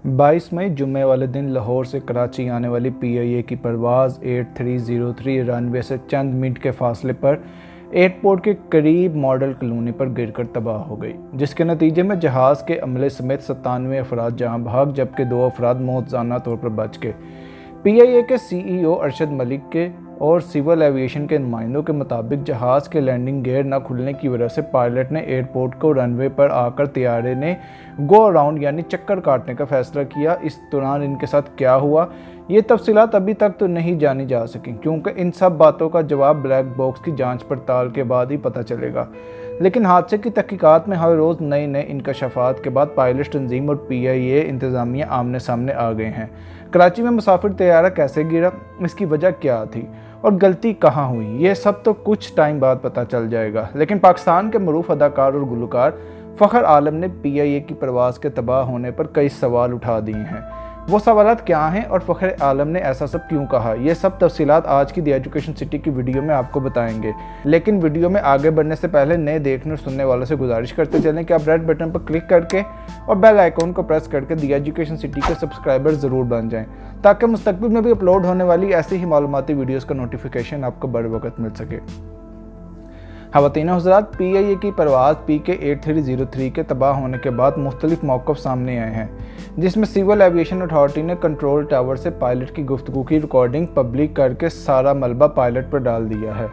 22 मई जुम्मे वाले दिन लाहौर से कराची आने वाली PIA की परवाज़ 8303 रनवे से चंद मिनट के फासले पर एयरपोर्ट के करीब मॉडल कॉलोनी पर गिरकर तबाह हो गई, जिसके नतीजे में जहाज़ के अमले समेत 97 अफराद जहां भाग जबकि 2 अफराद मौतजाना तौर पर बच गए। PIA के CEO अरशद मलिक के और सिविल एविएशन के नुमाइंदों के मुताबिक जहाज़ के लैंडिंग गियर न खुलने की वजह से पायलट ने एयरपोर्ट को रनवे पर आकर तैयारे ने गो अराउंड यानी चक्कर काटने का फैसला किया। इस दौरान इनके साथ क्या हुआ, ये तफसीलात अभी तक तो नहीं जानी जा सकी, क्योंकि इन सब बातों का जवाब ब्लैक बॉक्स की जांच पड़ताल के बाद ही पता चलेगा। लेकिन हादसे की तहकीकात में हर रोज़ नए इंकशाफात के बाद पायलट तंजीम और PIA इंतज़ामिया आमने सामने आ गए हैं। कराची में मुसाफिर तैयारा कैसे गिरा, इसकी वजह क्या थी और गलती कहाँ हुई, ये सब तो कुछ टाइम बाद पता चल जाएगा। लेकिन पाकिस्तान के मरूफ अदाकार और गुलकार फ़खर आलम ने PIA की परवाज़ के तबाह होने पर कई सवाल उठा दिए हैं। वो सवालात क्या हैं और फ़खर आलम ने ऐसा सब क्यों कहा, ये सब तफसीलात आज की द एजुकेशन सिटी की वीडियो में आपको बताएंगे। लेकिन वीडियो में आगे बढ़ने से पहले नए देखने और सुनने वालों से गुजारिश करते चलें कि आप रेड बटन पर क्लिक करके और बेल आइकॉन को प्रेस करके द एजुकेशन सिटी के सब्सक्राइबर ज़रूर बन जाएँ, ताकि मुस्तकबिल में भी अपलोड होने वाली ऐसी ही मालूमाती वीडियोज़ का नोटिफिकेशन आपको बर वक्त मिल सके। ख़वातीन हज़रात, PIA की परवाज़ PK 8303 के तबाह होने के बाद मुख्तलिफ मौक़िफ़ सामने आए हैं, जिसमें सिविल एविएशन अथॉरिटी ने कंट्रोल टावर से पायलट की गुफ्तगू की रिकॉर्डिंग पब्लिक करके सारा मलबा पायलट पर डाल दिया है।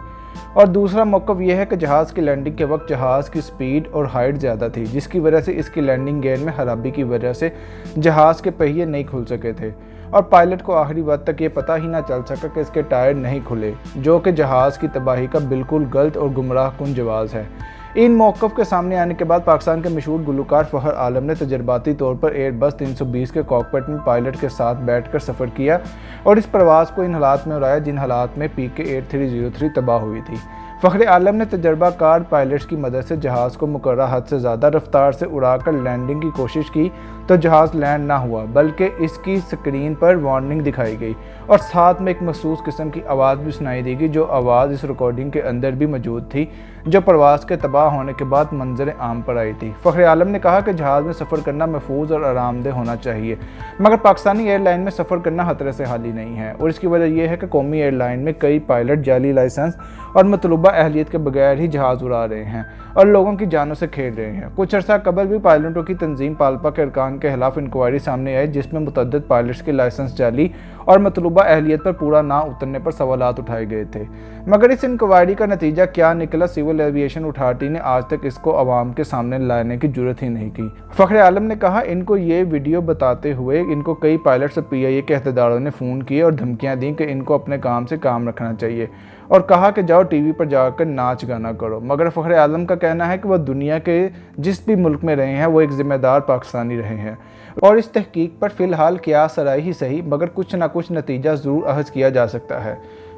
और दूसरा मौक़िफ़ यह है कि जहाज़ की लैंडिंग के वक्त जहाज़ की स्पीड और हाइट ज़्यादा थी, जिसकी वजह से इसकी लैंडिंग गियर में खराबी की वजह से जहाज़ के पहिए नहीं खुल सके थे और पायलट को आखिरी वक्त तक ये पता ही ना चल सका कि इसके टायर नहीं खुले, जो कि जहाज़ की तबाही का बिल्कुल गलत और गुमराह कुन जवाज़ है। इन मौक़िफ़ के सामने आने के बाद पाकिस्तान के मशहूर गुलकार फ़खर आलम ने तजर्बाती तौर पर एयरबस 320 के कॉकपिट में पायलट के साथ बैठकर सफ़र किया और इस प्रवास को इन हालात में उड़ाया जिन हालात में PK 8303 तबाह हुई थी। फ़खर आलम ने तजर्बाकार पायलट्स की मदद से जहाज़ को मुकर्रर हद से ज़्यादा रफ्तार से उड़ाकर लैंडिंग की कोशिश की तो जहाज़ लैंड ना हुआ, बल्कि इसकी स्क्रीन पर वार्निंग दिखाई गई और साथ में एक मखसूस किस्म की आवाज़ भी सुनाई दी गई, जो आवाज़ इस रिकॉर्डिंग के अंदर भी मौजूद थी, जो परवाज़ के तबाह होने के बाद मंजर आम पर आई थी। फ़खर आलम ने कहा कि जहाज़ में सफ़र करना महफूज और आरामदेह होना चाहिए, मगर पाकिस्तानी एयरलाइन में सफ़र करना खतरे से खाली नहीं है और इसकी वजह यह है कि कौमी एयरलाइन में कई पायलट जाली लाइसेंस और मतलूबा अहलियत के बगैर ही जहाज़ उड़ा रहे हैं और लोगों की जानों से खेल रहे हैं। कुछ अर्सा कबल भी पायलटों की तंजीम पालपा के अरकान के खिलाफ इंक्वायरी सामने आई, जिसमें मुतअद्दिद पायलट्स के लाइसेंस जाली और मतलूबा अहलियत पर पूरा ना उतरने पर सवालात उठाए गए थे। मगर इस इंक्वायरी का नतीजा क्या निकला, सिविल एविएशन अथॉरिटी ने आज तक इसको अवाम के सामने लाने की जरूरत ही नहीं की। फ़खर आलम ने कहा, इनको ये वीडियो बताते हुए इनको कई पायलट्स और PIA के अहदेदारों ने फ़ोन किए और धमकियाँ दी कि इनको अपने काम से काम रखना चाहिए और कहा कि जाओ TV पर जाकर नाच गाना करो। मगर फ़खर आलम का कहना है कि वह दुनिया के जिस भी मुल्क में रहे हैं वो एक ज़िम्मेदार पाकिस्तानी रहे हैं और इस तहकीक पर फ़िलहाल क़ियास सराई ही सही मगर कुछ ना कुछ नतीजा ज़रूर अखज़ किया जा सकता है।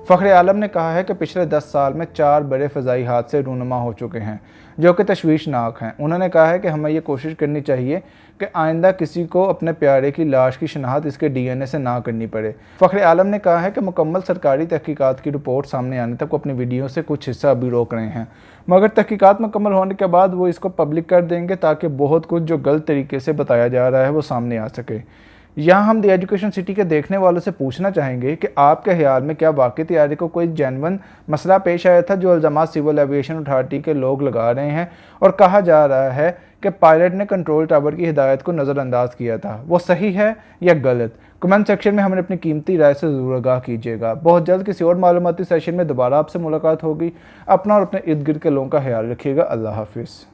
फ़खर आलम ने कहा है कि पिछले 10 साल में 4 बड़े फ़ज़ाई हादसे रूनुमा हो चुके हैं, जो कि तशवीशनाक हैं। उन्होंने कहा है कि हमें ये कोशिश करनी चाहिए कि आइंदा किसी को अपने प्यारे की लाश की शनाख्त इसके DNA से ना करनी पड़े। फ़खर आलम ने कहा है कि मुकम्मल सरकारी तहकीकात की रिपोर्ट सामने आने तक वो अपनी वीडियो से कुछ हिस्सा अभी रोक रहे हैं, मगर तहकीकात मुकम्मल होने के बाद वो इसको पब्लिक कर देंगे ताकि बहुत कुछ जो गलत तरीके से बताया जा रहा है वो सामने आ सके। यहाँ हम द एजुकेशन सिटी के देखने वालों से पूछना चाहेंगे कि आपके ख्याल में क्या वाकई तैयारी को कोई जेन्युइन मसला पेश आया था जो इल्ज़ामात सिविल एविएशन अथॉरिटी के लोग लगा रहे हैं और कहा जा रहा है कि पायलट ने कंट्रोल टावर की हिदायत को नज़रअंदाज किया था, वो सही है या गलत? कमेंट सेक्शन में हमें अपनी कीमती राय से ज़रूर आगाह कीजिएगा। बहुत जल्द किसी और मालूमाती सेशन में दोबारा आपसे मुलाकात होगी। अपना और अपने इर्द गिर्द के लोगों का ख्याल रखिएगा। अल्लाह हाफिज़।